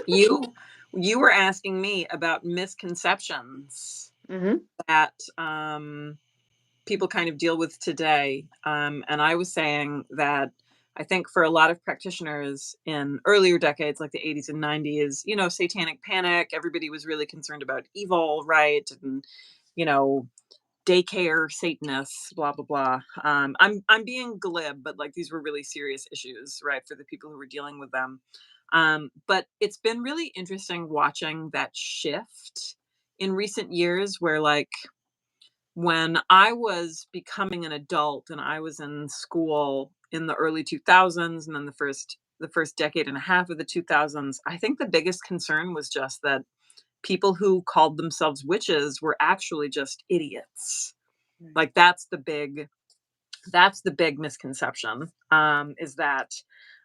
You you were asking me about misconceptions Hmm. that people kind of deal with today. And I was saying that I think for a lot of practitioners in earlier decades, like the 80s and 90s, satanic panic, everybody was really concerned about evil, right? And, you know, daycare Satanists, blah blah blah. I'm being glib, but like these were really serious issues, right, for the people who were dealing with them. But it's been really interesting watching that shift in recent years, where like when I was becoming an adult and I was in school in the early 2000s and then the first decade and a half of the 2000s, I think the biggest concern was just that people who called themselves witches were actually just idiots. Right. Like that's the big misconception, is that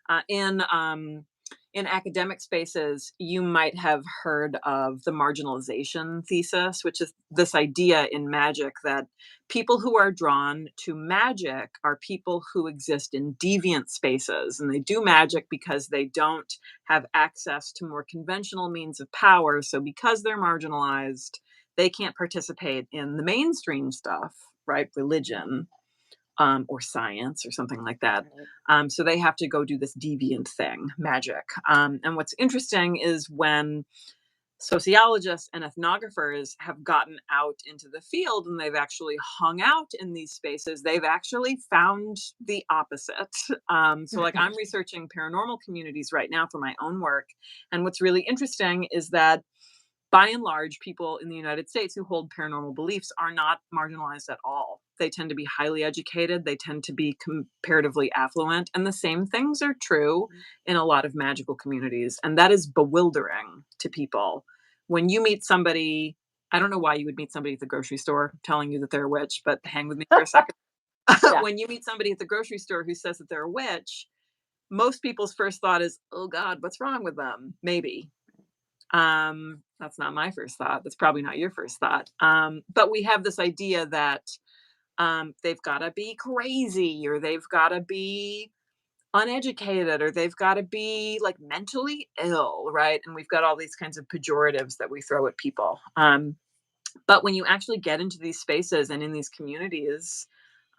uh, in um, in academic spaces, you might have heard of the marginalization thesis, which is this idea in magic that people who are drawn to magic are people who exist in deviant spaces, and they do magic because they don't have access to more conventional means of power. So, because they're marginalized, they can't participate in the mainstream stuff, right? Religion, or science or something like that. Right. So they have to go do this deviant thing, magic. And what's interesting is when sociologists and ethnographers have gotten out into the field and they've actually hung out in these spaces, they've actually found the opposite. So, like, I'm researching paranormal communities right now for my own work. And what's really interesting is that by and large, people in the United States who hold paranormal beliefs are not marginalized at all. They tend to be highly educated, they tend to be comparatively affluent, and the same things are true in a lot of magical communities. And that is bewildering to people. When you meet somebody, I don't know why you would meet somebody at the grocery store telling you that they're a witch, but hang with me for a second. Yeah. When you meet somebody at the grocery store who says that they're a witch, most people's first thought is, oh God, what's wrong with them? Maybe. That's not my first thought. That's probably not your first thought. But we have this idea that they've got to be crazy, or they've got to be uneducated, or they've got to be like mentally ill, right? And we've got all these kinds of pejoratives that we throw at people. But when you actually get into these spaces and in these communities,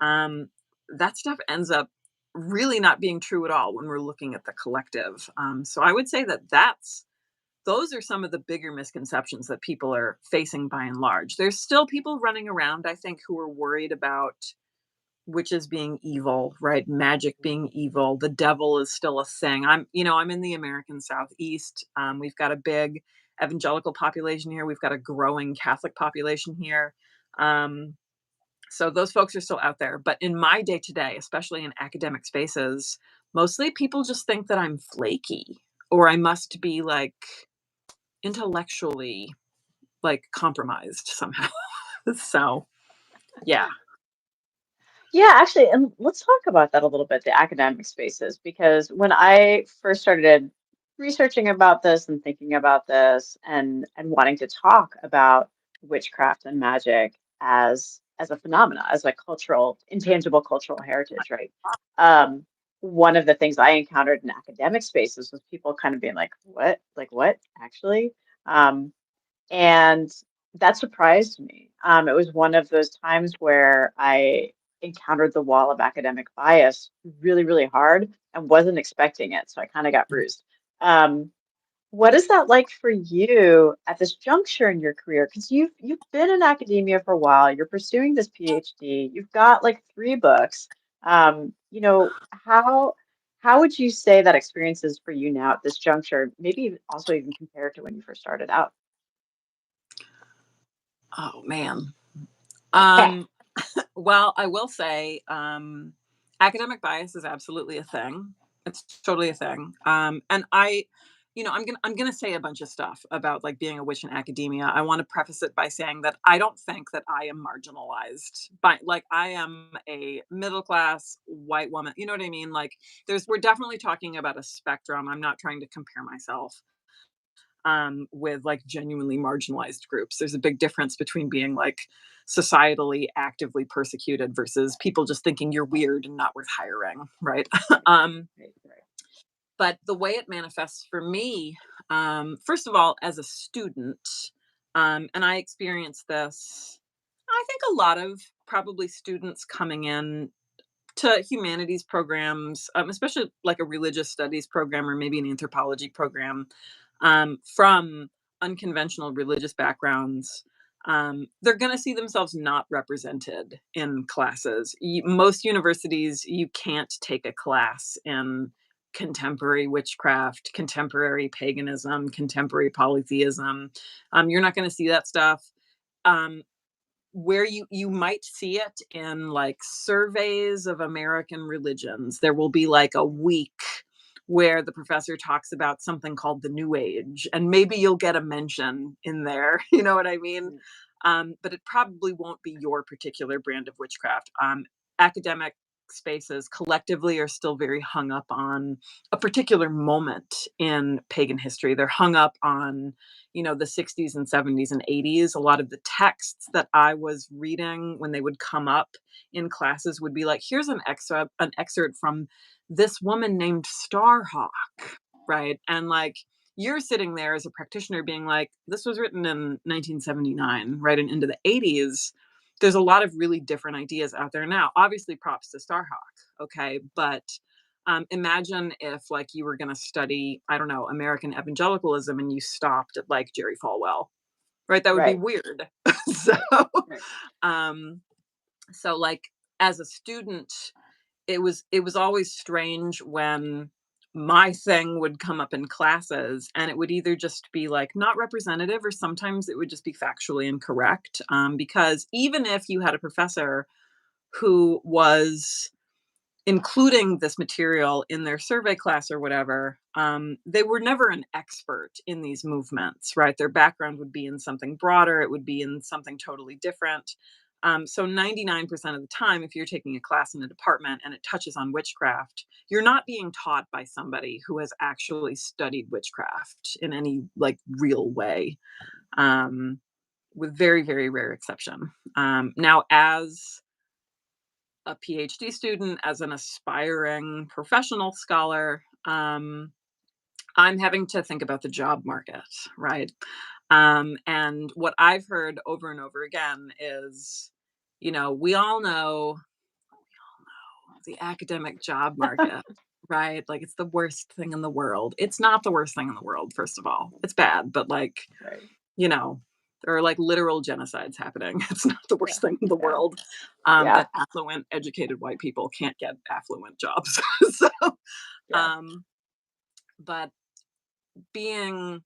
um, that stuff ends up really not being true at all when we're looking at the collective. So I would say that those are some of the bigger misconceptions that people are facing by and large. There's still people running around, I think, who are worried about witches being evil, right? Magic being evil. The devil is still a thing. I'm in the American Southeast. We've got a big evangelical population here. We've got a growing Catholic population here. Um, so those folks are still out there. But in my day to day, especially in academic spaces, mostly people just think that I'm flaky, or I must be like intellectually like compromised somehow. So yeah. Yeah, actually, and let's talk about that a little bit, the academic spaces, because when I first started researching about this and thinking about this and wanting to talk about witchcraft and magic as a phenomena, as a cultural, intangible cultural heritage, right? Um, one of the things I encountered in academic spaces was people kind of being like, "What? Like what? Actually?" Um, and that surprised me. It was one of those times where I encountered the wall of academic bias really, really hard and wasn't expecting it. So I kind of got bruised. Um, what is that like for you at this juncture in your career? Because you've been in academia for a while, you're pursuing this PhD, you've got like 3 books. How would you say that experience is for you now at this juncture? Maybe also even compared to when you first started out. Oh man. Um, well, I will say, academic bias is absolutely a thing. It's totally a thing. And I'm gonna say a bunch of stuff about like being a witch in academia. I want to preface it by saying that I don't think that I am marginalized. But like I am a middle class white woman. You know what I mean? Like we're definitely talking about a spectrum. I'm not trying to compare myself with like genuinely marginalized groups. There's a big difference between being like societally actively persecuted versus people just thinking you're weird and not worth hiring, right? Right, um, right, right. but the way it manifests for me, First of all, as a student, and I experienced this, I think a lot of probably students coming in to humanities programs, especially like a religious studies program or maybe an anthropology program, from unconventional religious backgrounds, they're going to see themselves not represented in classes. Most universities, you can't take a class in contemporary witchcraft, contemporary paganism, contemporary polytheism. You're not going to see that stuff. Um, where you might see it in, like, surveys of American religions. There will be, like, a week where the professor talks about something called the New Age, and maybe you'll get a mention in there, you know what I mean? Mm. But it probably won't be your particular brand of witchcraft. Academic spaces collectively are still very hung up on a particular moment in pagan history. They're hung up on, the 60s and 70s and 80s. A lot of the texts that I was reading when they would come up in classes would be like, here's an excerpt from this woman named Starhawk, right? And like, you're sitting there as a practitioner being like, this was written in 1979, right? And into the 80s. There's a lot of really different ideas out there now. Obviously, props to Starhawk, okay? But imagine if, like, you were going to study, I don't know, American evangelicalism and you stopped at like Jerry Falwell, right? That would be Right, weird. so, right, right, um, so like, as a student, it was always strange when my thing would come up in classes and it would either just be like not representative or sometimes it would just be factually incorrect, because even if you had a professor who was including this material in their survey class or whatever, they were never an expert in these movements, right? Their background would be in something broader, it would be in something totally different. So 99% of the time, if you're taking a class in a department and it touches on witchcraft, you're not being taught by somebody who has actually studied witchcraft in any like real way, um, with very, very rare exception. Now, as a PhD student, as an aspiring professional scholar, I'm having to think about the job market, right? And what I've heard over and over again is, we all know the academic job market, right? Like, it's the worst thing in the world. It's not the worst thing in the world, first of all. It's bad, but like, right. you know, there are like literal genocides happening. It's not the Yeah, worst thing in the yeah, world, yeah, that affluent, educated white people can't get affluent jobs. so, yeah. um, but being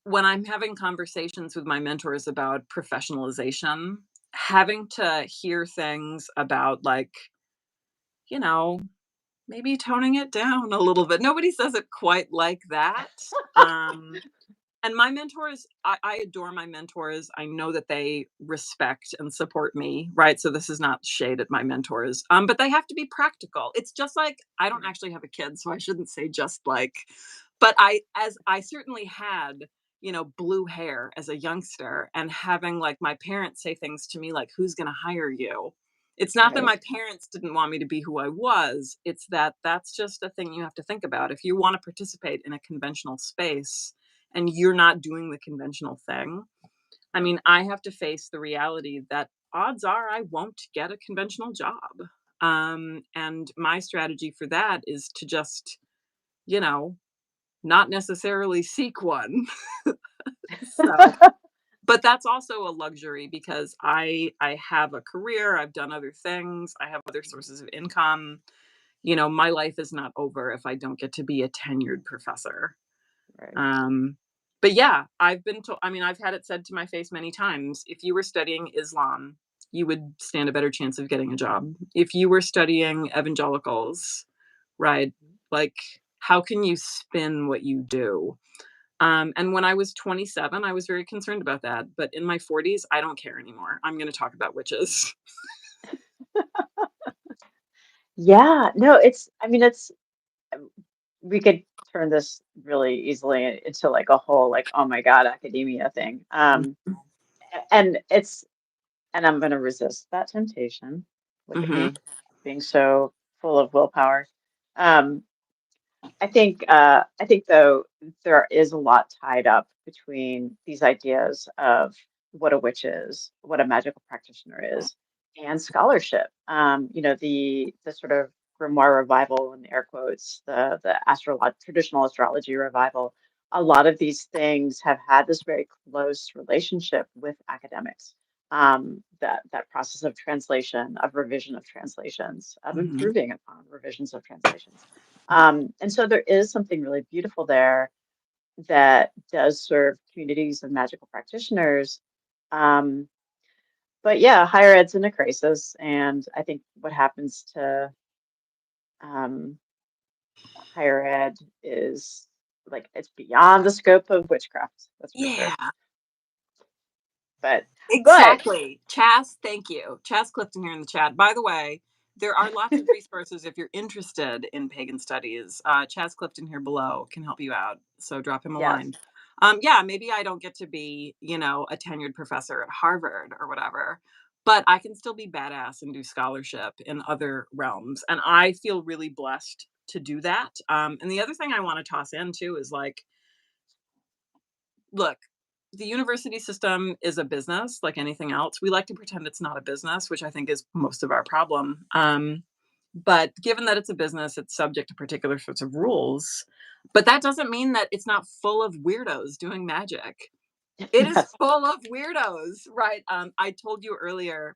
when I'm having conversations with my mentors about professionalization, having to hear things about like, you know, maybe toning it down a little bit. Nobody says it quite like that. Um, And my mentors, I adore my mentors. I know that they respect and support me, right? So this is not shade at my mentors. But they have to be practical. It's just like I don't Mm. actually have a kid, so I shouldn't say just like, but I certainly had, blue hair as a youngster and having like my parents say things to me like, who's gonna hire you? It's not that Right, my parents didn't want me to be who I was. It's that that's just a thing you have to think about. If you want to participate in a conventional space, and you're not doing the conventional thing, I right. mean, I have to face the reality that odds are I won't get a conventional job. And my strategy for that is to just, you know, not necessarily seek one. So, but that's also a luxury because I have a career, I've done other things, I have other sources of income. My life is not over if I don't get to be a tenured professor. Right. Um, but yeah, I've been told, I mean, I've had it said to my face many times, if you were studying Islam, you would stand a better chance of getting a job. If you were studying evangelicals, right? Like, how can you spin what you do? And when I was 27, I was very concerned about that. But in my 40s, I don't care anymore. I'm going to talk about witches. Yeah, no, I mean, we could turn this really easily into like a whole, like, oh my God, academia thing. And and I'm going to resist that temptation. Look at Mm-hmm. me being so full of willpower. Um, I think though there is a lot tied up between these ideas of what a witch is, what a magical practitioner is, and scholarship. The sort of grimoire revival in air quotes, the traditional astrology revival. A lot of these things have had this very close relationship with academics. That process of translation, of revision of translations, of Mhm. improving upon revisions of translations. And so there is something really beautiful there that does serve communities of magical practitioners. Um, but yeah, higher ed's in a crisis, and I think what happens to um, higher ed is like it's beyond the scope of witchcraft. That's for sure. Yeah. But but Exactly. Chas, thank you. Chas Clifton here in the chat. By the way, there are lots of resources if you're interested in pagan studies. Chas Clifton here below can help you out. So drop him a yes, line. Yeah, maybe I don't get to be, a tenured professor at Harvard or whatever, but I can still be badass and do scholarship in other realms. And I feel really blessed to do that. And the other thing I want to toss in too is like, look, the university system is a business like anything else. We like to pretend it's not a business, which I think is most of our problem. But given that it's a business, it's subject to particular sorts of rules. But that doesn't mean that it's not full of weirdos doing magic. It is yes. full of weirdos, right? I told you earlier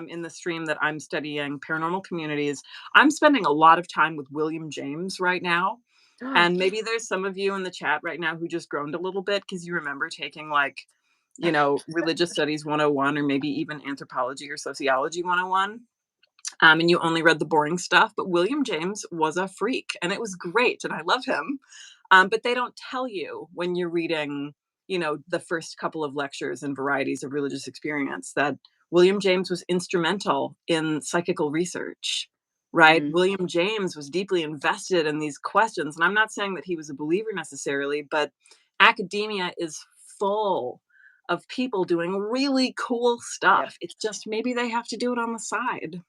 in the stream that I'm studying paranormal communities. I'm spending a lot of time with William James right now, and maybe there's some of you in the chat right now who just groaned a little bit because you remember taking like, religious studies 101 or maybe even anthropology or sociology 101. And you only read the boring stuff. But William James was a freak and it was great. And I love him. But they don't tell you when you're reading, the first couple of lectures and varieties of religious experience that William James was instrumental in psychical research, right? Mm, William James was deeply invested in these questions. And I'm not saying that he was a believer necessarily, but academia is full of people doing really cool yep. stuff. It's just maybe they have to do it on the side,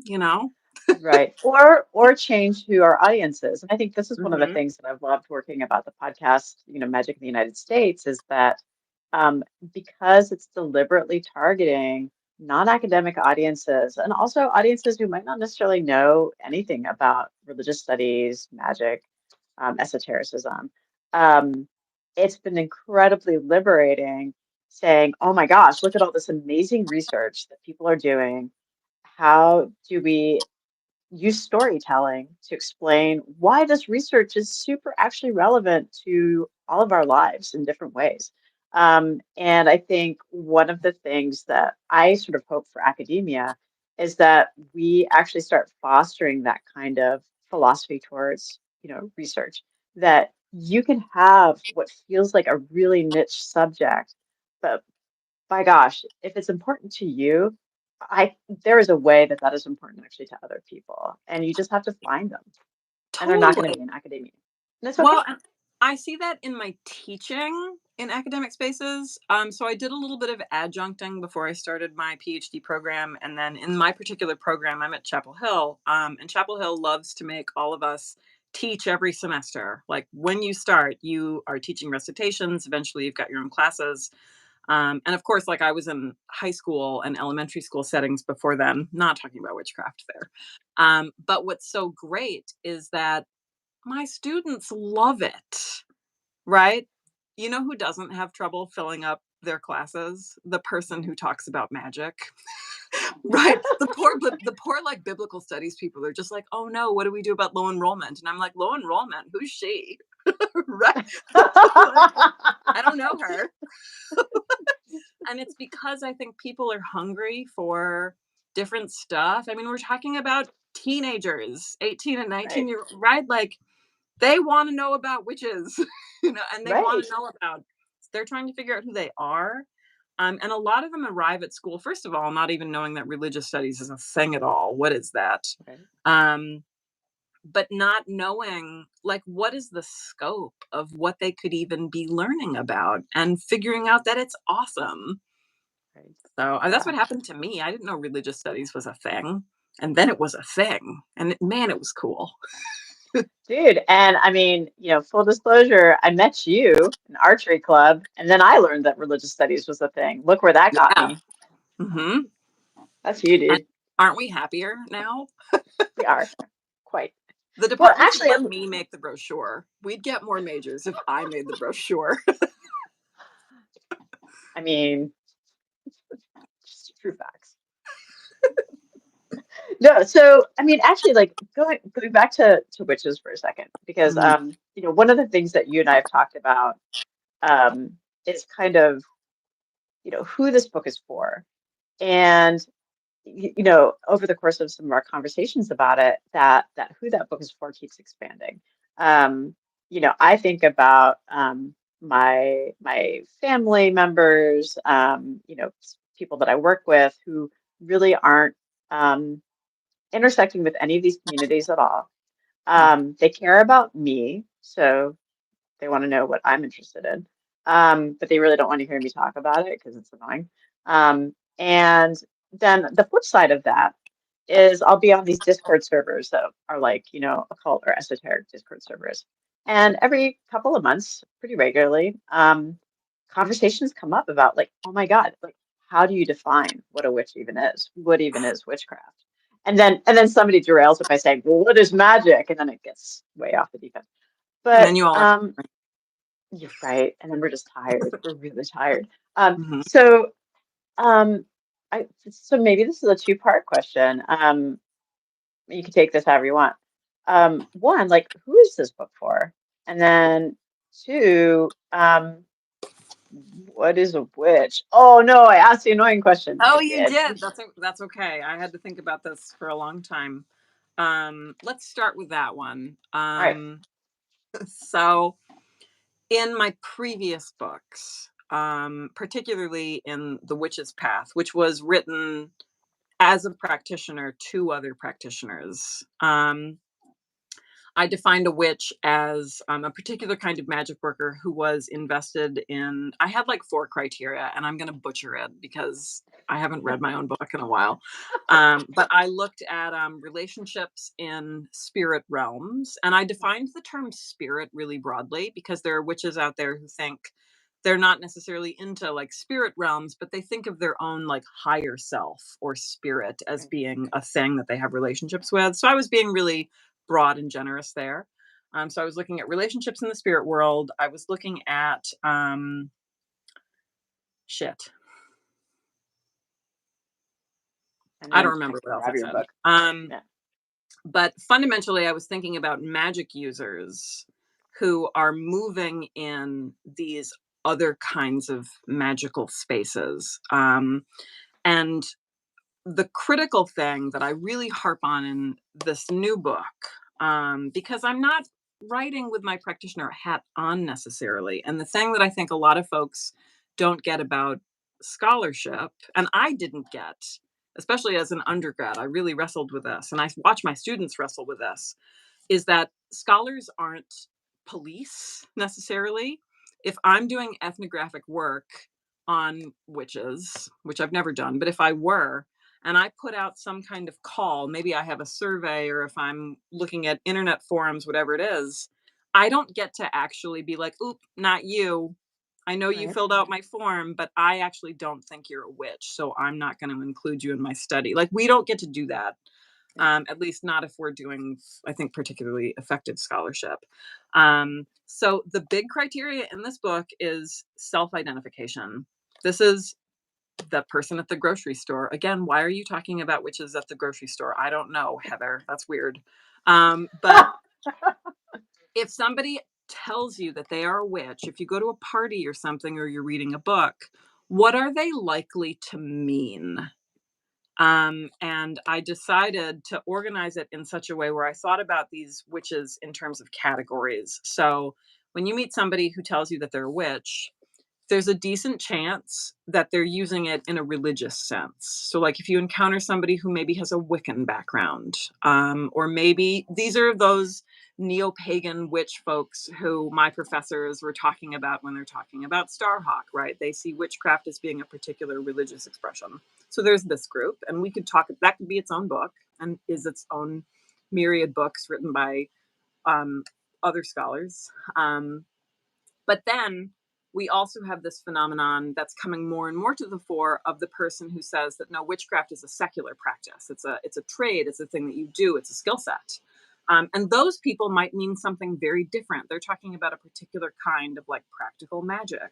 you know? Right. Or change who our audience is. And I think this is one of the Mhm. things that I've loved working about the podcast, Magic in the United States, is that um, because it's deliberately targeting non-academic audiences and also audiences who might not necessarily know anything about religious studies, magic, esotericism. Um, it's been incredibly liberating saying, oh my gosh, look at all this amazing research that people are doing. How do we use storytelling to explain why this research is super actually relevant to all of our lives in different ways. And I think one of the things that I sort of hope for academia is that we actually start fostering that kind of philosophy towards, research, that you can have what feels like a really niche subject, but by gosh, if it's important to you, I there is a way that that is important actually to other people, and you just have to find them, and they're not going to Totally. be in academia, and it's okay. Well, and I see that in my teaching in academic spaces. So I did a little bit of adjuncting before I started my PhD program, and then in my particular program, I'm at Chapel Hill, and Chapel Hill loves to make all of us teach every semester. Like when you start, you are teaching recitations. Eventually, you've got your own classes. And of course, like I was in high school and elementary school settings before then, not talking about witchcraft there. But what's so great is that my students love it, right? You know who doesn't have trouble filling up their classes? The person who talks about magic, right? The poor like biblical studies people are just like, oh no, what do we do about low enrollment? And I'm like, low enrollment, who's she? Right? Like, I don't know her. And it's because I think people are hungry for different stuff. I mean, we're talking about teenagers, 18 and 19 Right, year right? Like they want to know about witches, and they want right, to know about they're trying to figure out who they are. And a lot of them arrive at school, first of all, not even knowing that religious studies is a thing at all. What is that? right, Um, but not knowing like what is the scope of what they could even be learning about and figuring out that it's awesome. right. So that's Yeah, what happened to me. I didn't know religious studies was a thing. And then it was a thing. And man, it was cool. Dude, and I mean, full disclosure, I met you in archery club, and then I learned that religious studies was a thing. Look where that got Yeah. me. Hmm. That's you, And dude. aren't we happier now? We are quite. The Well, department should actually, let me make the brochure. We'd get more majors if I made the brochure. I mean, just true facts. No, so I mean, actually, like going back to witches for a second, because Mhm. one of the things that you and I have talked about um, is kind of who this book is for, and over the course of some of our conversations about it, that who that book is for keeps expanding. Um, I think about my family members, people that I work with who really aren't um, intersecting with any of these communities at all. They care about me, so they want to know what I'm interested in. But they really don't want to hear me talk about it because it's annoying. And then the flip side of that is I'll be on these Discord servers that are like, occult or esoteric Discord servers. And every couple of months, pretty regularly, conversations come up about like, oh my God, like how do you define what a witch even is? What even is witchcraft? And then somebody derails it by saying, well, what is magic? And then it gets way off the deep end. And then But you all have. you're right. And then we're just tired. We're really tired. Mhm. So um, so maybe this is a two-part question. You can take this however you want. One, like, who is this book for? And then two, what is a witch? Oh no, I asked the annoying question. I Oh, you did. did. That's okay. I had to think about this for a long time. Let's start with that one. All right. So in my previous books, particularly in The Witch's Path, which was written as a practitioner to other practitioners, I defined a witch as a particular kind of magic worker who was invested in. I had like four criteria, and I'm going to butcher it because I haven't read my own book in a while. But I looked at relationships in spirit realms, and I defined the term spirit really broadly because there are witches out there who think they're not necessarily into like spirit realms, but they think of their own like higher self or spirit as Right. being a thing that they have relationships with. So I was being really broad and generous there. So I was looking at relationships in the spirit world. I was looking at shit. And I don't then I remember can what else I grab your said. book. Yeah. But fundamentally, I was thinking about magic users who are moving in these other kinds of magical spaces. And the critical thing that I really harp on in this new book, because I'm not writing with my practitioner hat on necessarily. And the thing that I think a lot of folks don't get about scholarship, and I didn't get, especially as an undergrad, I really wrestled with this, and I watch my students wrestle with this, is that scholars aren't police necessarily. If I'm doing ethnographic work on witches, which I've never done, but if I were, and I put out some kind of call, maybe I have a survey, or if I'm looking at internet forums, whatever it is, I don't get to actually be like, oop, not you. I know you Right. filled out my form, but I actually don't think you're a witch. So I'm not going to include you in my study. Like, we don't get to do that, Yeah. at least not if we're doing, I think, particularly effective scholarship. So the big criteria in this book is self-identification. This is the person at the grocery store. Again, why are you talking about witches at the grocery store? I don't know, Heather. That's weird. But if somebody tells you that they are a witch, if you go to a party or something, or you're reading a book, what are they likely to mean? And I decided to organize it in such a way where I thought about these witches in terms of categories. So when you meet somebody who tells you that they're a witch, there's a decent chance that they're using it in a religious sense. So, like, if you encounter somebody who maybe has a Wiccan background, or maybe these are those neo pagan witch folks who my professors were talking about when they're talking about Starhawk, right? They see witchcraft as being a particular religious expression. So, there's this group, and we could talk, that could be its own book and is its own myriad books written by other scholars. But then we also have this phenomenon that's coming more and more to the fore of the person who says that no, witchcraft is a secular practice. It's a trade. It's a thing that you do. It's a skill set. And those people might mean something very different. They're talking about a particular kind of like practical magic.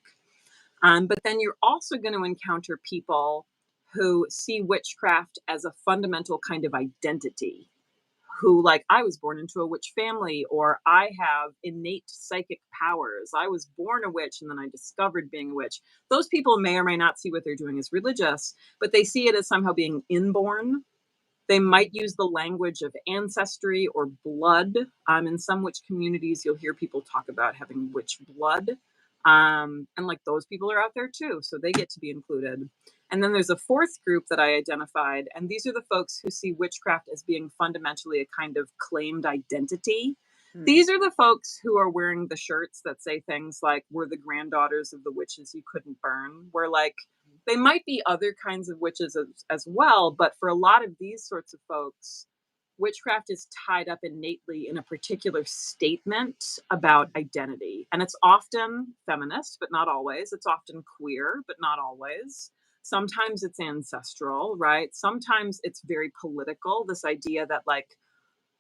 But then you're also going to encounter people who see witchcraft as a fundamental kind of identity, who like, I was born into a witch family, or I have innate psychic powers. I was born a witch and then I discovered being a witch. Those people may or may not see what they're doing as religious, but they see it as somehow being inborn. They might use the language of ancestry or blood. In some witch communities, you'll hear people talk about having witch blood. And like those people are out there too, so they get to be included. And then there's a fourth group that I identified, and these are the folks who see witchcraft as being fundamentally a kind of claimed identity. These are the folks who are wearing the shirts that say things like, we're the granddaughters of the witches you couldn't burn. Where like, they might be other kinds of witches as well, but for a lot of these sorts of folks, witchcraft is tied up innately in a particular statement about identity. And it's often feminist, but not always. It's often queer, but not always. Sometimes it's ancestral, right? Sometimes it's very political, this idea that like,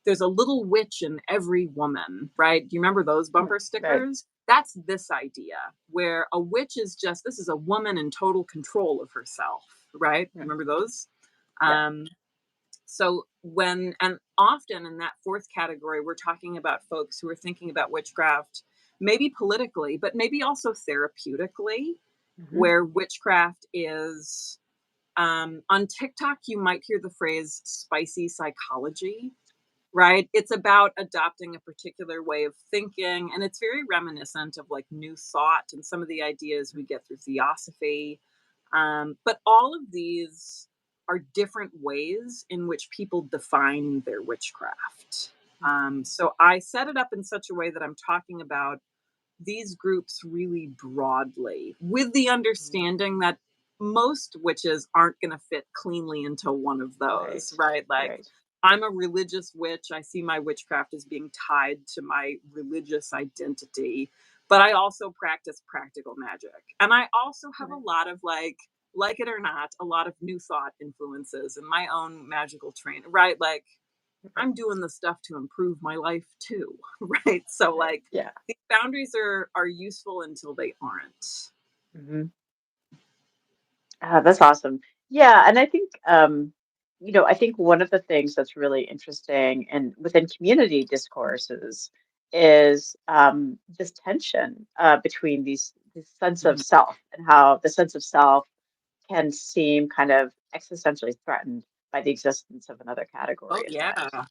there's a little witch in every woman, right? Do you remember those bumper stickers? Right. That's this idea where a witch is just, this is a woman in total control of herself, right? Yeah. Remember those? Yeah. So and often in that fourth category, we're talking about folks who are thinking about witchcraft, maybe politically, but maybe also therapeutically, where witchcraft is, on TikTok, you might hear the phrase spicy psychology. Right? It's about adopting a particular way of thinking. And it's very reminiscent of like New Thought and some of the ideas we get through Theosophy. But all of these are different ways in which people define their witchcraft. So I set it up in such a way that I'm talking about these groups really broadly, with the understanding that most witches aren't going to fit cleanly into one of those, right? Like, right. I'm a religious witch. I see my witchcraft as being tied to my religious identity, but I also practice practical magic. And I also have a lot of like it or not, a lot of New Thought influences in my own magical training, right? Like, I'm doing the stuff to improve my life too, right? So like, yeah, these boundaries are useful until they aren't. That's awesome. Yeah, and I think I think one of the things that's really interesting and within community discourses is this tension between this sense of self and how the sense of self can seem kind of existentially threatened by the existence of another Oh category at yeah. times.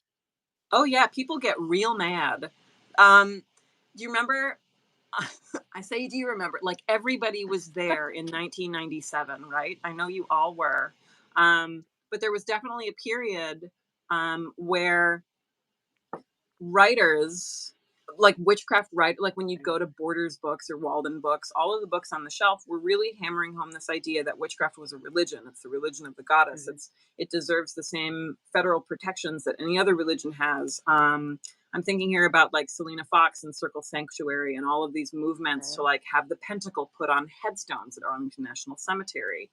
Oh yeah, people get real mad. Do you remember? I say, do you remember? Like, everybody was there in 1997, right? I know you all were. But there was definitely a period where writers, like witchcraft like when you go to Borders books or Walden books, all of the books on the shelf were really hammering home this idea that witchcraft was a religion. It's the religion of the goddess. It deserves the same federal protections that any other religion has. I'm thinking here about like Selena Fox and Circle Sanctuary and all of these movements to like have the pentacle put on headstones at Arlington National Cemetery.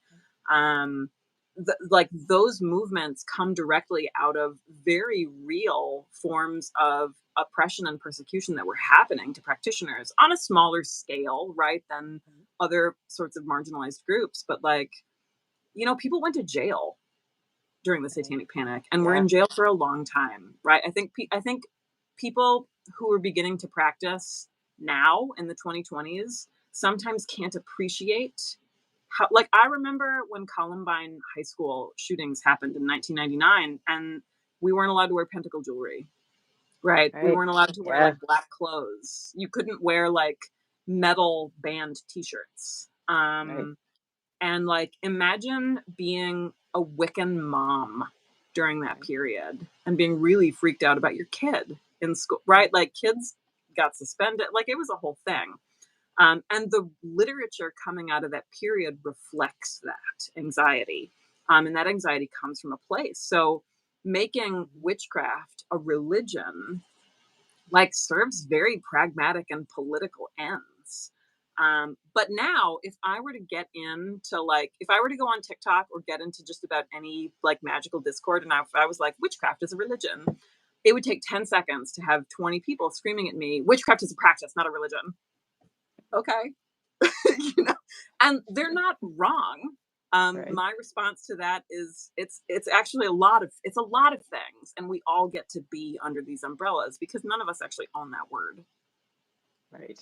Like those movements come directly out of very real forms of oppression and persecution that were happening to practitioners on a smaller scale, right, than other sorts of marginalized groups. But like, people went to jail during the Satanic Panic and were in jail for a long time, right? I think people who are beginning to practice now in the 2020s sometimes can't appreciate how, like, I remember when Columbine high school shootings happened in 1999 and we weren't allowed to wear pentacle jewelry, right? We weren't allowed to wear like black clothes. You couldn't wear like metal band t-shirts. And like, imagine being a Wiccan mom during that period and being really freaked out about your kid in school, right? Like, kids got suspended. Like, it was a whole thing. And the literature coming out of that period reflects that anxiety. And that anxiety comes from a place. So making witchcraft a religion like serves very pragmatic and political ends. But now, if I were to get into like, if I were to go on TikTok or get into just about any like magical discord, and if I was like, witchcraft is a religion, it would take 10 seconds to have 20 people screaming at me, witchcraft is a practice, not a religion. Okay. You know, and they're not wrong. Right. My response to that is it's actually a lot of things, and we all get to be under these umbrellas because none of us actually own that word. Right.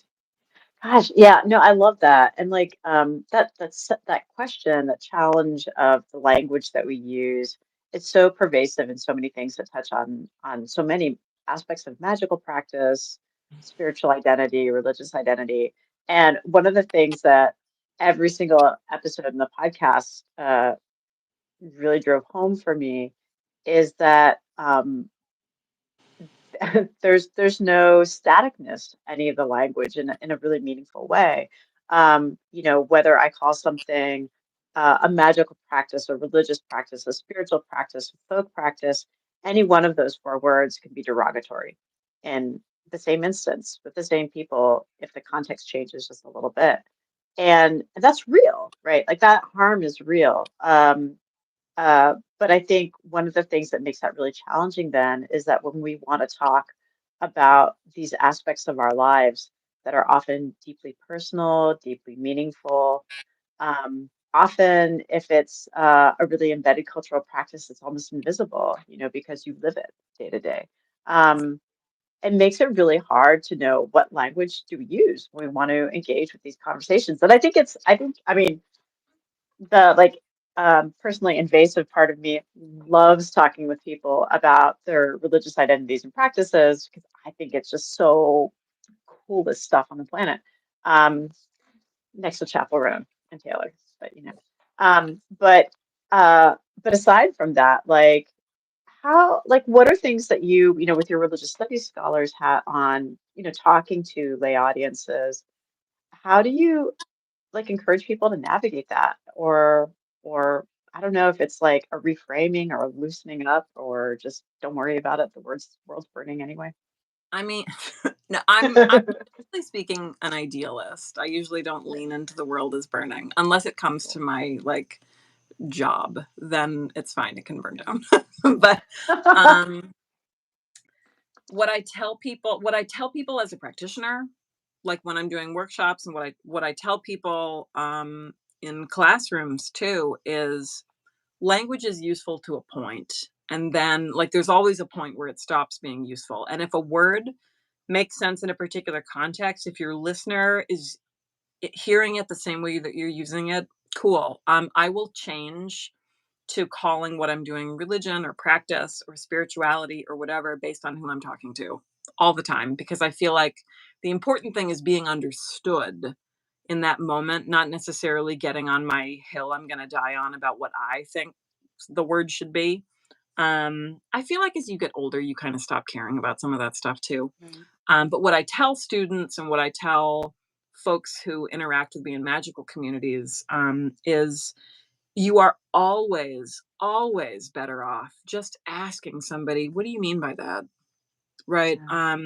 Gosh, yeah, no, I love that. And like that question, that challenge of the language that we use, it's so pervasive in so many things that touch on so many aspects of magical practice, spiritual identity, religious identity. And one of the things that every single episode in the podcast really drove home for me is that there's no staticness to any of the language in a really meaningful way. Whether I call something a magical practice, a religious practice, a spiritual practice, a folk practice, any one of those four words can be derogatory in the same instance with the same people if the context changes just a little bit. And that's real, right? Like that harm is real. But I think one of the things that makes that really challenging then is that when we want to talk about these aspects of our lives that are often deeply personal, deeply meaningful, often if it's a really embedded cultural practice, it's almost invisible, because you live it day to day. Um, it makes it really hard to know what language do we use when we want to engage with these conversations. And I mean, the personally invasive part of me loves talking with people about their religious identities and practices because I think it's just so coolest stuff on the planet. Um, Next to Chapel Roan and Taylor, but um, but but aside from that, what are things that with your religious studies scholars hat on, talking to lay audiences, how do you encourage people to navigate that, or I don't know if it's like a reframing or a loosening up or just don't worry about it, the world's burning anyway. I mean, no, I'm honestly speaking an idealist. I usually don't Yeah. lean into the world as burning unless it comes to Cool. my like job. Then it's fine. It can burn down. But um, what I tell people as a practitioner, like when I'm doing workshops, and what I tell people in classrooms too, is language is useful to a point, and then like there's always a point where it stops being useful. And if a word makes sense in a particular context, if your listener is hearing it the same way that you're using it, cool. I will change to calling what I'm doing religion or practice or spirituality or whatever based on who I'm talking to all the time, because I feel like the important thing is being understood in that moment, not necessarily getting on my hill I'm going to die on about what I think the word should be. I feel like as you get older, you kind of stop caring about some of that stuff too. Right. But what I tell students and what I tell folks who interact with me in magical communities is you are always, always better off just asking somebody, what do you mean by that? Right. Yeah.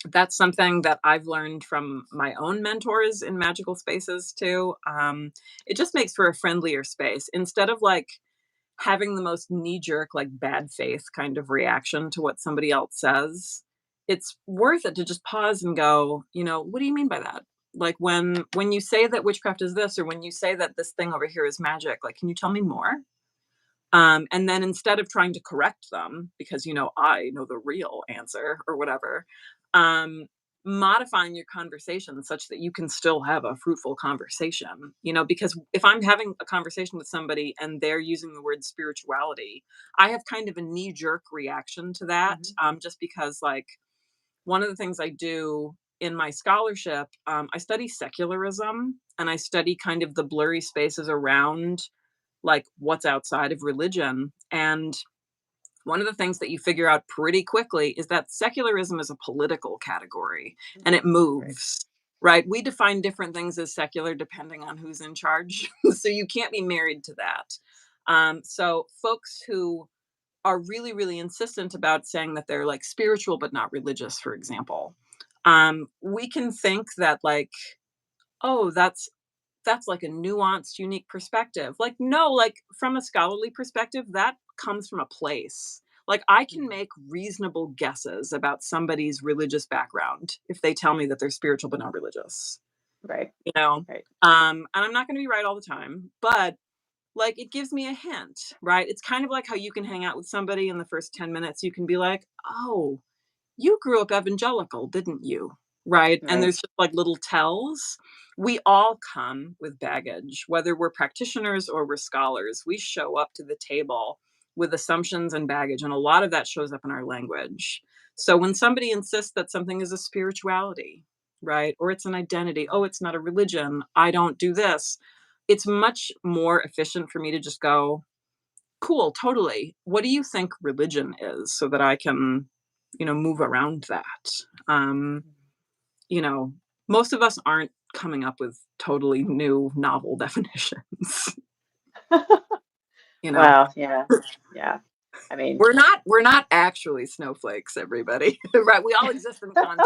That's something that I've learned from my own mentors in magical spaces too. It just makes for a friendlier space instead of like having the most knee jerk, like bad faith kind of reaction to what somebody else says. It's worth it to just pause and go, what do you mean by that? Like when you say that witchcraft is this, or when you say that this thing over here is magic, like, can you tell me more? And then instead of trying to correct them, because I know the real answer or whatever, um, modifying your conversation such that you can still have a fruitful conversation. Because if I'm having a conversation with somebody and they're using the word spirituality, I have kind of a knee jerk reaction to that, Mhm. just because like one of the things I do in my scholarship, I study secularism and I study kind of the blurry spaces around like what's outside of religion. And one of the things that you figure out pretty quickly is that secularism is a political category and it Right. moves, right? We define different things as secular depending on who's in charge. So you can't be married to that. So folks who are really, really insistent about saying that they're like spiritual but not religious, for example. We can think that like, oh, that's like a nuanced, unique perspective. Like, no, like from a scholarly perspective, that comes from a place. Like, I can Mhm. make reasonable guesses about somebody's religious background if they tell me that they're spiritual but not religious, Right. you know? Right. And I'm not going to be right all the time, but like it gives me a hint, right? It's kind of like how you can hang out with somebody in the first 10 minutes, you can be like, oh, you grew up evangelical, didn't you? Right? And Right. there's just like little tells. We all come with baggage, whether we're practitioners or we're scholars. We show up to the table with assumptions and baggage, and a lot of that shows up in our language. So when somebody insists that something is a spirituality, right, or it's an identity, oh, it's not a religion, I don't do this, it's much more efficient for me to just go, cool, totally. What do you think religion is so that I can, move around that? Um, you know, Most of us aren't coming up with totally new novel definitions, you know. Wow. Yeah. Yeah. I mean, We're not actually snowflakes, everybody. Right? We all exist in context.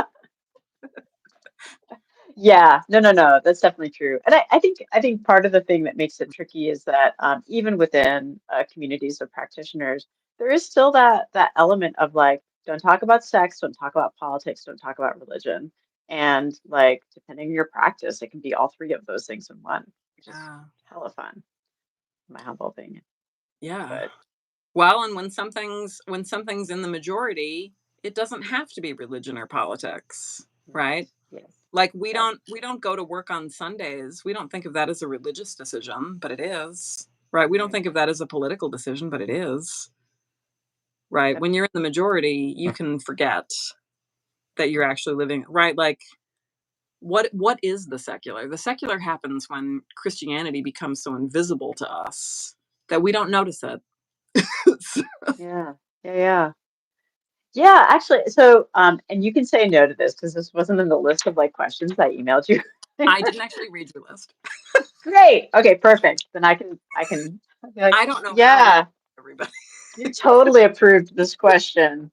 yeah, no, no, no, that's definitely true. And I think part of the thing that makes it tricky is that even within communities of practitioners, there is still that element of like, don't talk about sex, don't talk about politics, don't talk about religion. And like, depending on your practice, it can be all three of those things in one, which is Yeah. hella fun, in my humble opinion. Yeah. But Well, and when something's in the majority, it doesn't have to be religion or politics, right? yes, yes, Like we yep, don't we don't go to work on Sundays. We don't think of that as a religious decision, but it is. Right? We don't right, think of that as a political decision, but it is. Right? yep, When you're in the majority, you can forget that you're actually living, right? Like what is the secular? The secular happens when Christianity becomes so invisible to us that we don't notice it. yeah, yeah, yeah. Yeah, actually, so and you can say no to this because this wasn't in the list of like questions I emailed you. I didn't actually read your list. Great. Okay, perfect. Then I can be like, I don't know how to yeah, everybody. you totally approved this question.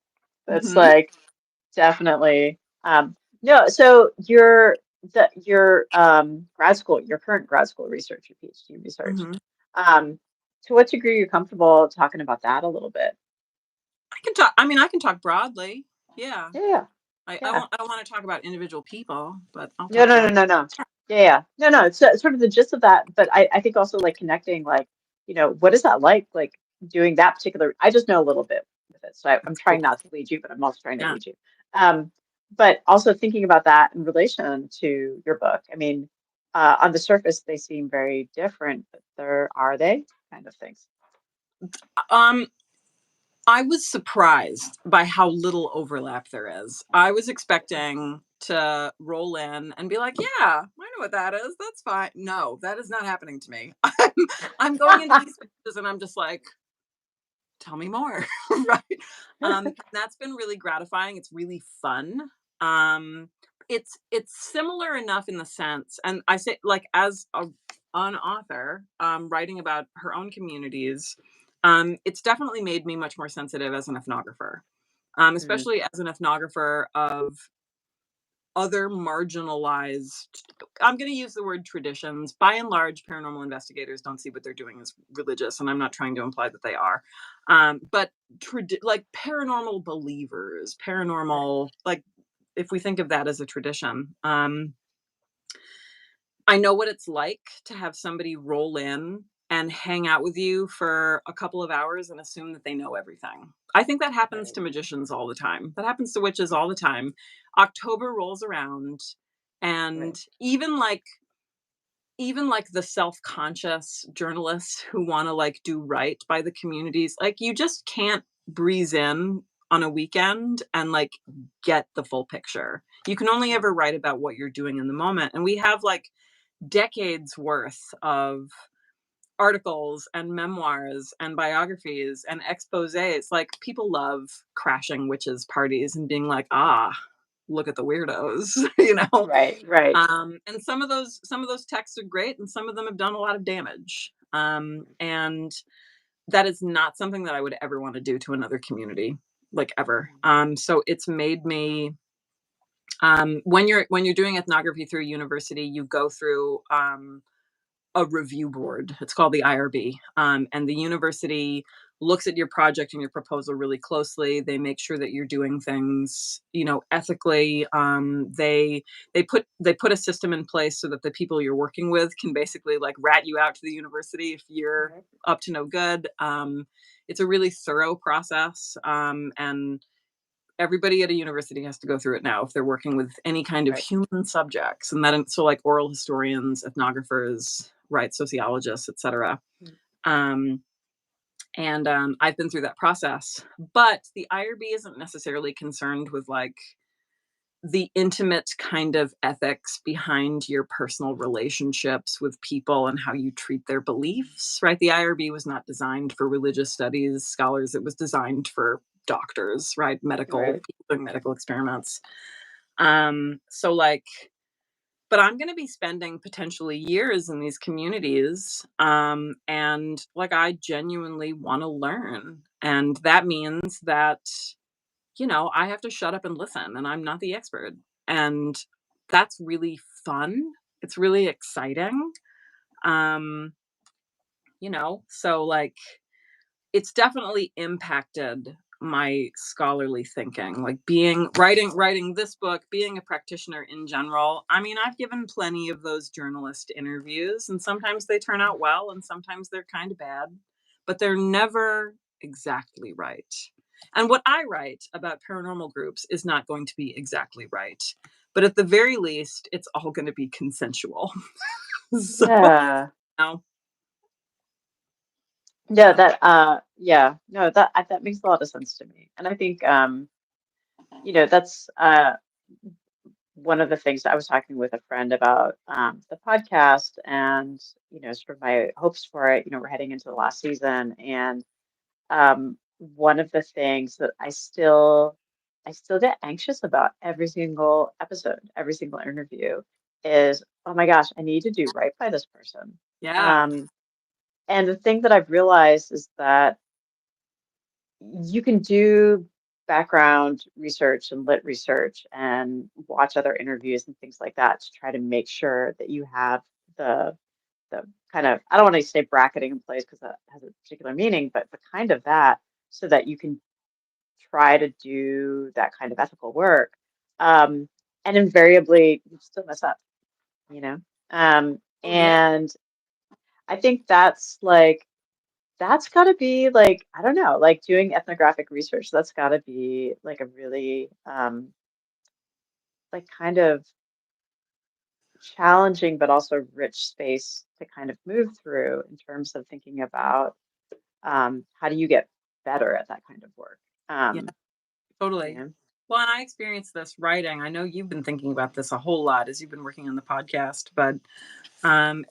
That's Mhm. like definitely no, so your grad school, your current grad school research, your PhD research, Mhm. um, to what degree are you comfortable talking about that a little bit? I can talk broadly. Yeah. Yeah, yeah. Yeah. I don't want to talk about individual people, but I'll No, talk no, no, broad. no, no. Yeah, yeah. No, no. It's sort of the gist of that. But I think also like connecting, like, what is that like? Like doing that particular, I just know a little bit with it. So I'm trying Cool. not to lead you, but I'm also trying to Yeah. lead you. Um, but also thinking about that in relation to your book. I mean, on the surface, they seem very different, but there are they kind of things. Um, I was surprised by how little overlap there is. I was expecting to roll in and be like, "Yeah, I know what that is. That's fine." No, that is not happening to me. I'm going into these spaces and I'm just like, "Tell me more." Right? That's been really gratifying. It's really fun. Um, it's similar enough in the sense, and I say like as an author, writing about her own communities, it's definitely made me much more sensitive as an ethnographer, Mm, especially as an ethnographer of other marginalized, I'm going to use the word traditions. By and large, paranormal investigators don't see what they're doing as religious, and I'm not trying to imply that they are. But like paranormal believers, right. paranormal, like if we think of that as a tradition, I know what it's like to have somebody roll in and hang out with you for a couple of hours and assume that they know everything. I think that happens Right. to magicians all the time. That happens to witches all the time. October rolls around and Right. even like the self-conscious journalists who want to like do right by the communities, like you just can't breeze in on a weekend and like get the full picture. You can only ever Mm, write about what you're doing in the moment. And we have like decades worth of articles and memoirs and biographies and exposés. Like people love crashing witches parties and being like, ah, look at the weirdos, you know. right. Right. And some of those texts are great, and some of them have done a lot of damage. And that is not something that I would ever want to do to another community, like ever. Mhm. So it's made me, when you're doing ethnography through university, you go through a review board. It's called the IRB. And the university looks at your project and your proposal really closely. They make sure that you're doing things, ethically. They put a system in place so that the people you're working with can basically like rat you out to the university if you're Right. up to no good. It's a really thorough process, and everybody at a university has to go through it now if they're working with any kind of Right. human subjects, and so like oral historians, ethnographers, right, sociologists, etc. Mm. um, and I've been through that process, but the IRB isn't necessarily concerned with like the intimate kind of ethics behind your personal relationships with people and how you treat their beliefs, right? The IRB was not designed for religious studies scholars, it was designed for doctors, right? Medical Right. people doing medical experiments. So like, but I'm going to be spending potentially years in these communities. And like, I genuinely want to learn. And that means that, I have to shut up and listen, and I'm not the expert. And that's really fun. It's really exciting. Um, so like, it's definitely impacted my scholarly thinking, like writing this book, being a practitioner in general. I mean, I've given plenty of those journalist interviews, and sometimes they turn out well and sometimes they're kind of bad, but they're never exactly right. And what I write about paranormal groups is not going to be exactly right, but at the very least it's all going to be consensual. So, Yeah. no, Yeah, yeah. yeah, no, that makes a lot of sense to me. And I think that's one of the things I was talking with a friend about the podcast and sort of my hopes for it. We're heading into the last season, and one of the things that I still get anxious about every single episode, every single interview is, oh my gosh, I need to do right by this person. Yeah. Um, and the thing that I've realized is that you can do background research and lit research and watch other interviews and things like that to try to make sure that you have the the kind of, I don't want to say bracketing in place because that has a particular meaning, but the kind of that, so that you can try to do that kind of ethical work. Um, and invariably you still mess up, you know? Oh yeah. And I think that's gotta be like, I don't know, like doing ethnographic research, that's gotta be like a really like kind of challenging but also rich space to kind of move through in terms of thinking about how do you get better at that kind of work. Yeah. Um, you Totally. know? Well, and I experienced this writing. I know you've been thinking about this a whole lot as you've been working on the podcast, but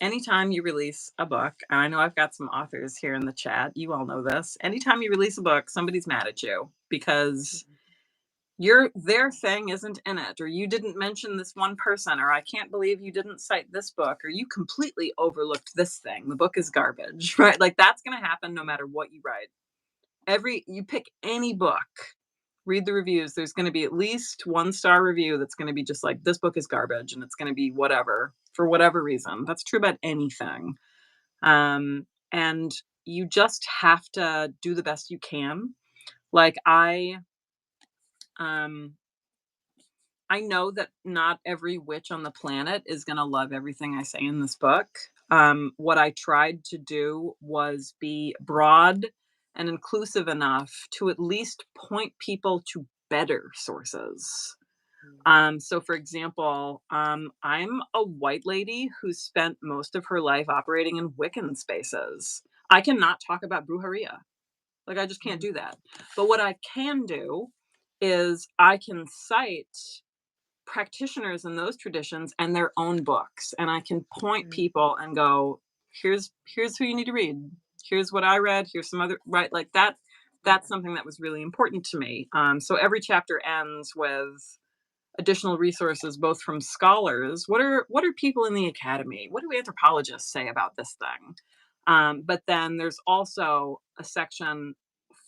anytime you release a book, and I know I've got some authors here in the chat, you all know this. Anytime you release a book, somebody's mad at you because their thing isn't in it, or you didn't mention this one person, or I can't believe you didn't cite this book, or you completely overlooked this thing. The book is garbage, right? Like that's going to happen no matter what you write. You pick any book, read the reviews, there's going to be at least one star review that's going to be just like, this book is garbage, and it's going to be whatever for whatever reason. That's true about anything. And you just have to do the best you can. Like um I know that not every witch on the planet is going to love everything I say in this book. What I tried to do was be broad and inclusive enough to at least point people to better sources. So, for example, I'm a white lady who spent most of her life operating in Wiccan spaces. I cannot talk about brujeria. Like, I just can't Mhm. do that. But what I can do is I can cite practitioners in those traditions and their own books, and I can point Mhm. people and go, here's who you need to read, here's what I read, here's some other, right, like that. That's Yeah. something that was really important to me. So every chapter ends with additional resources, both from scholars, what are people in the academy, what do anthropologists say about this thing, But then there's also a section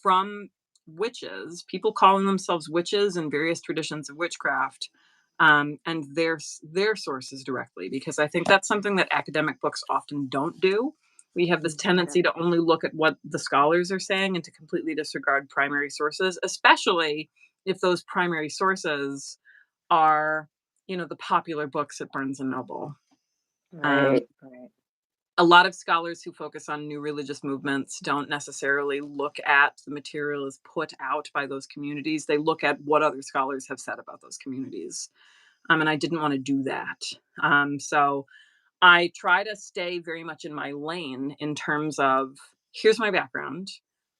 from witches, people calling themselves witches in various traditions of witchcraft, and their sources directly, because I think that's something that academic books often don't do. We have this Yeah. tendency to only look at what the scholars are saying and to completely disregard primary sources, especially if those primary sources are, the popular books at Barnes and Noble. Um, Right. Right. a lot of scholars who focus on new religious movements don't necessarily look at the material as put out by those communities. They look at what other scholars have said about those communities. And I didn't want to do that. So I try to stay very much in my lane in terms of here's my background.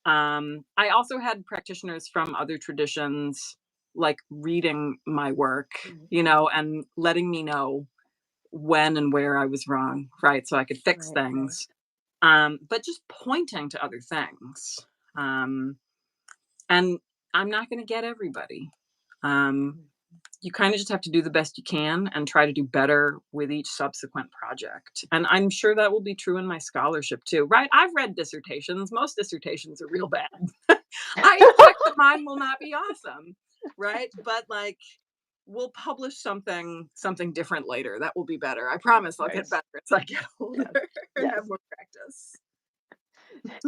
I also had practitioners from other traditions like reading my work, Mhm. and letting me know when and where I was wrong, right? So I could fix Right. Right. things. But just pointing to other things. Um, and I'm not going to get everybody. Um, Mhm. you kind of just have to do the best you can and try to do better with each subsequent project. And I'm sure that will be true in my scholarship too, right? I've read dissertations. Most dissertations are real bad. I expect that mine will not be awesome, right? But like, we'll publish something different later. That will be better. I promise I'll Right. get better as I get older Yes. and have Yes. more practice.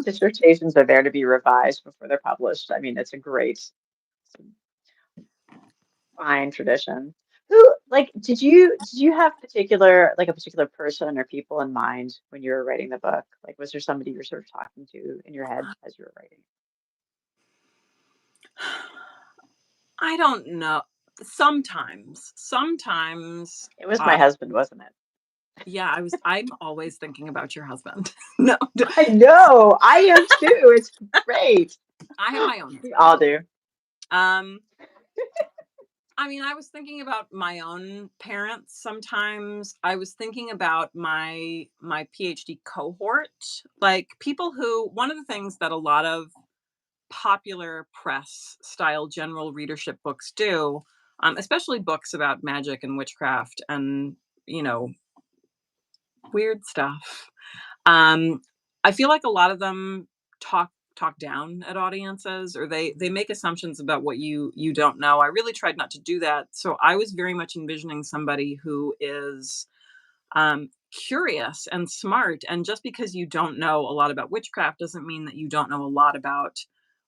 Dissertations are there to be revised before they're published. I mean, it's a great, fine tradition. Who, like, did you have a particular person or people in mind when you were writing the book? Like, was there somebody you were sort of talking to in your head as you were writing? I don't know. Sometimes, It was my uh, husband, wasn't it? yeah, I'm always thinking about your husband. No, I know. I am too. It's great. I have my own We husband. all do. Um, I mean, I was thinking about my own parents sometimes. I was thinking about my PhD cohort, like people who one of the things that a lot of popular press style general readership books do, especially books about magic and witchcraft and, you know, weird stuff. Um, I feel like a lot of them talk down at audiences, or they make assumptions about what you don't know. I really tried not to do that. So I was very much envisioning somebody who is curious and smart. And just because you don't know a lot about witchcraft doesn't mean that you don't know a lot about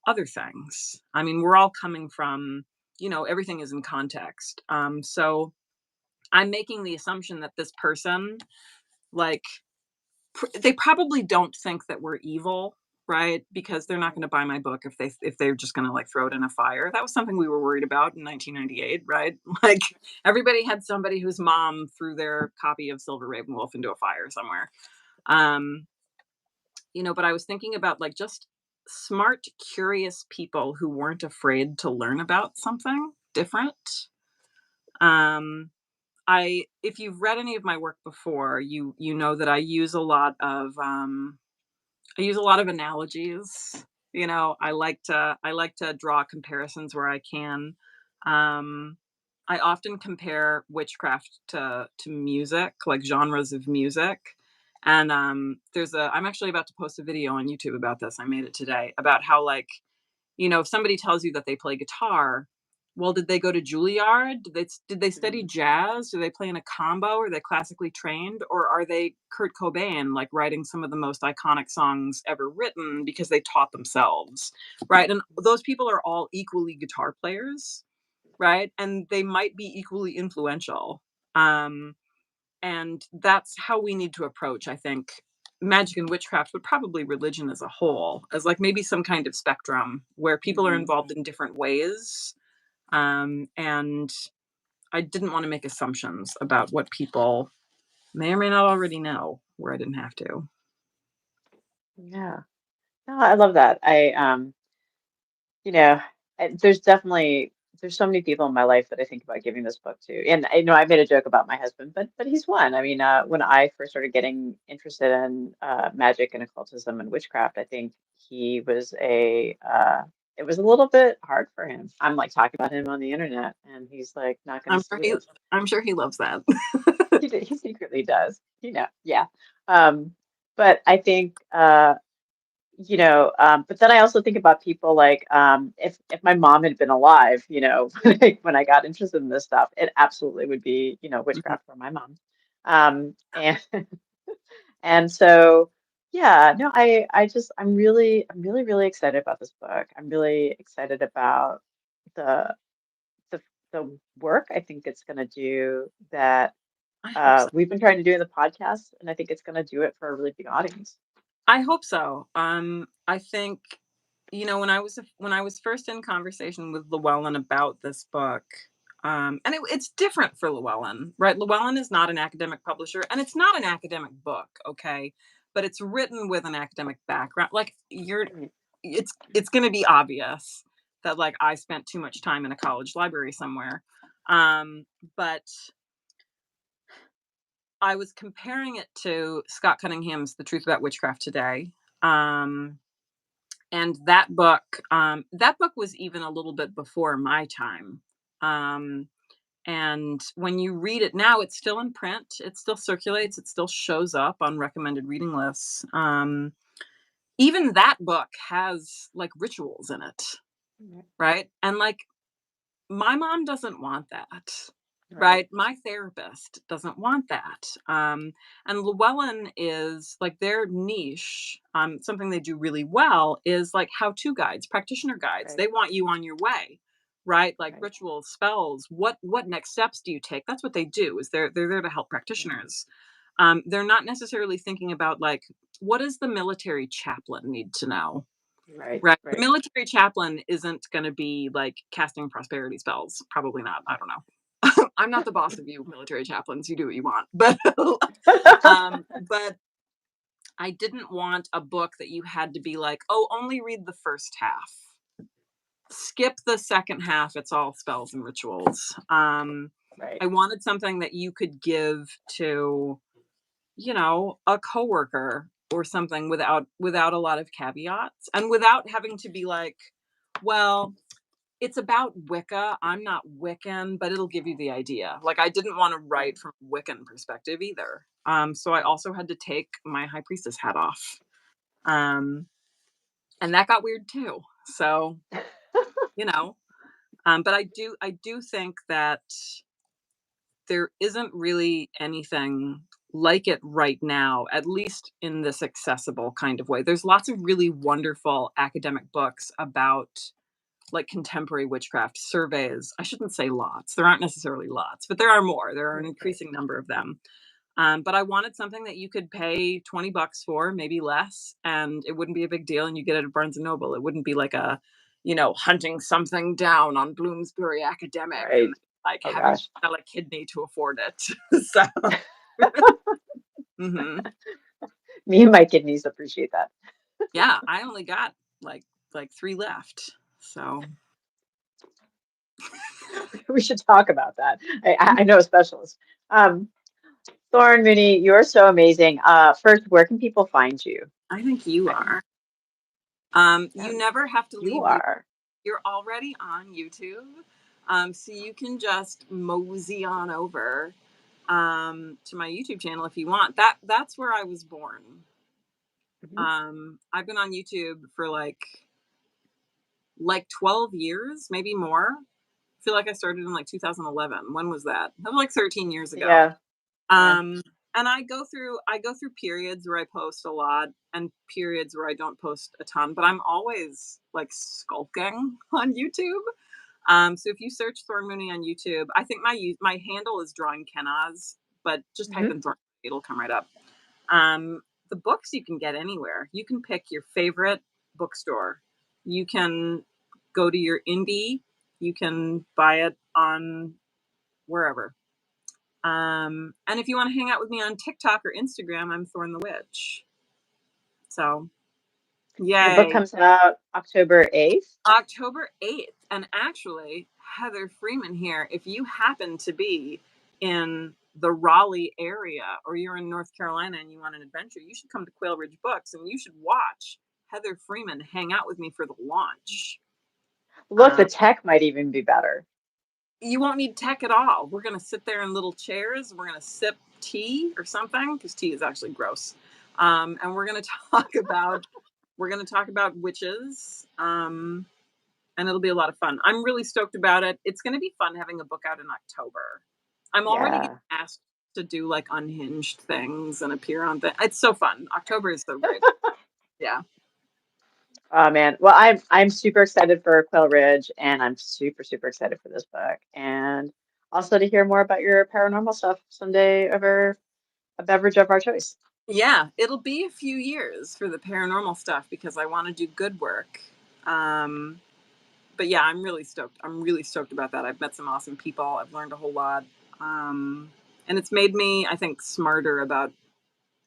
other things. I mean, we're all coming from, everything is in context. So I'm making the assumption that this person, like, they probably don't think that we're evil, right? Because they're not going to buy my book if they're just going to like throw it in a fire. That was something we were worried about in 1998, right? Like everybody had somebody whose mom threw their copy of Silver Ravenwolf into a fire somewhere. Um, but I was thinking about like just smart, curious people who weren't afraid to learn about something different. Um, if you've read any of my work before, you know that I use a lot of analogies. I like to draw comparisons where I can. Um, I often compare witchcraft to music, like genres of music. And I'm actually about to post a video on YouTube about this. I made it today about how like if somebody tells you that they play guitar, well, did they go to Juilliard? Did they study Mhm. jazz? Do they play in a combo? Are they classically trained? Or are they Kurt Cobain, like writing some of the most iconic songs ever written because they taught themselves, right? And those people are all equally guitar players, right? And they might be equally influential. Um, and that's how we need to approach, I think, magic and witchcraft, but probably religion as a whole, as like maybe some kind of spectrum where people are Mhm. involved in different ways. And I didn't want to make assumptions about what people may or may not already know where I didn't have to. Yeah. No, I love that. You know, there's so many people in my life that I think about giving this book to. And I know I made a joke about my husband, but he's one. I mean, when I first started getting interested in magic and occultism and witchcraft, I think he was it was a little bit hard for him. I'm like talking about him on the internet, and he's like not going I'm to sure see he it. I'm sure he loves that. He secretly does. Yeah. Um, but I think but then I also think about people like if my mom had been alive, like when I got interested in this stuff, it absolutely would be, Mhm. witchcraft for my mom. And and so yeah, no, I'm really, really excited about this book. I'm really excited about the the the work I think it's gonna do that I hope so. we've been trying to do in the podcast, and I think it's gonna do it for a really big audience. I hope so. I think, when I was first in conversation with Llewellyn about this book, and it's different for Llewellyn, right? Llewellyn is not an academic publisher, and it's not an academic book, okay? But it's written with an academic background. Like Mhm. it's going to be obvious that like I spent too much time in a college library somewhere. But I was comparing it to Scott Cunningham's The Truth About Witchcraft Today. Um, and that book was even a little bit before my time. Um, and when you read it now, it's still in print, it still circulates, it still shows up on recommended reading lists. Even that book has like rituals in it, Right. right? And like my mom doesn't want that, Right. right? My therapist doesn't want that. And Llewellyn is like their niche, something they do really well is like how-to guides, practitioner guides. Right. They want you on your way, right? Like Right. rituals, spells, what next steps do you take? That's what they do, is they're there to help Mhm. practitioners. They're not necessarily thinking about like, what does the military chaplain need to know? Right. Right. The Right. military chaplain isn't gonna be, like, casting prosperity spells. Probably not, I don't know. I'm not the boss of you military chaplains, you do what you want. But I didn't want a book that you had to be like, "Oh, only read the first half. Skip the second half, it's all spells and rituals." Right. I wanted something that you could give to, a coworker or something without a lot of caveats and without having to be like, well, it's about Wicca. I'm not Wiccan, but it'll give you the idea. Like I didn't want to Right. write from a Wiccan perspective either. So I also had to take my high priestess hat off. Um, and that got weird too. So, you know, but I do think that there isn't really anything like it right now, at least in this accessible kind of way. There's lots of really wonderful academic books about like contemporary witchcraft surveys. I shouldn't say lots. There aren't necessarily lots, but there are more. There are an Right. Right. increasing number of them. But I wanted something that you could pay 20 bucks for, maybe less, and it wouldn't be a big deal. And you get it at Barnes and Noble. It wouldn't be like a, hunting something down on Bloomsbury Academic and Right. like Oh having to gosh. sell a kidney to afford it. So, mhm. Me and my kidneys appreciate that. Yeah, I only got like three left. So, We should talk about that. I know a specialist. Um, Thorn Mooney, you're so amazing. First, where can people find you? I think you How can are. yeah, You never have to you leave you. are. You're already on YouTube. So you can just mosey on over to my YouTube channel if you want. That's where I was born. Mhm. I've been on YouTube for like 12 years, maybe more. I feel like I started in like 2011. When was that? That was like 13 years ago. Yeah. Yeah. Um, and I go through periods where I post a lot and periods where I don't post a ton, but I'm always like skulking on YouTube. So if you search Thorn Mooney on YouTube, I think my handle is drawing Kenaz, but just type Mhm. in Thorn, it'll come right up. Um, the books you can get anywhere. You can pick your favorite bookstore. You can go to your indie. You can buy it on wherever. And if you want to hang out with me on TikTok or Instagram, I'm Thorn the Witch. So, Your book yay. comes out October 8th. October 8th. And actually, Heather Freeman here, if you happen to be in the Raleigh area or you're in North Carolina and you want an adventure, you should come to Quail Ridge Books and you should watch Heather Freeman hang out with me for the launch. Look, the Um, tech might even be better. you won't need tech at all. We're going to sit there in little chairs. We're going to sip tea or something because tea is actually gross. And we're going to talk about witches. And it'll be a lot of fun. I'm really stoked about it. It's going to be fun having a book out in October. I'm already getting Yeah. asked to do like unhinged things and appear on things. It's so fun. October is so great. Yeah. Oh man. Well, I'm super excited for Quail Ridge, and I'm super super excited for this book, and also to hear more about your paranormal stuff someday over a beverage of our choice. Yeah. It'll be a few years for the paranormal stuff because I want to do good work. Um, but yeah, I'm really stoked. I'm really stoked about that. I've met some awesome people. I've learned a whole lot. Um, and it's made me, I think, smarter about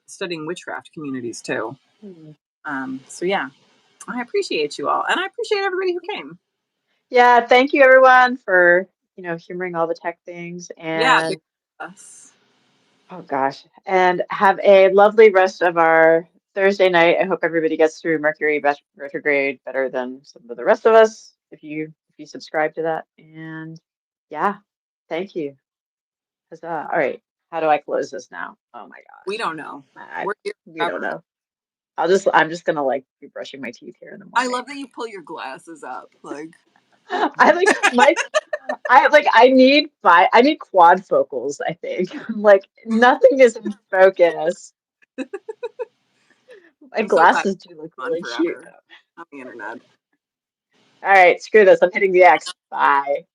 studying witchcraft communities too. Hmm. So yeah, I appreciate you all, and I appreciate everybody who came. Yeah, thank you everyone for, humoring all the tech things, Yeah, and us. oh gosh, and have a lovely rest of our Thursday night. I hope everybody gets through Mercury retrograde better than some of the rest of us, if you subscribe to that. And yeah, thank you. Huzzah. All right, how do I close this now? Oh my We gosh, don't know. I, We're here we don't forever. know. I'm just gonna like be brushing my teeth here in the I morning. love that you pull your glasses up. Like, I like my I need quad focals, I think. Like nothing is in focus. My I'm so glad glasses do look we're on really cute forever though. on the internet. All right, screw this. I'm hitting the X. Bye.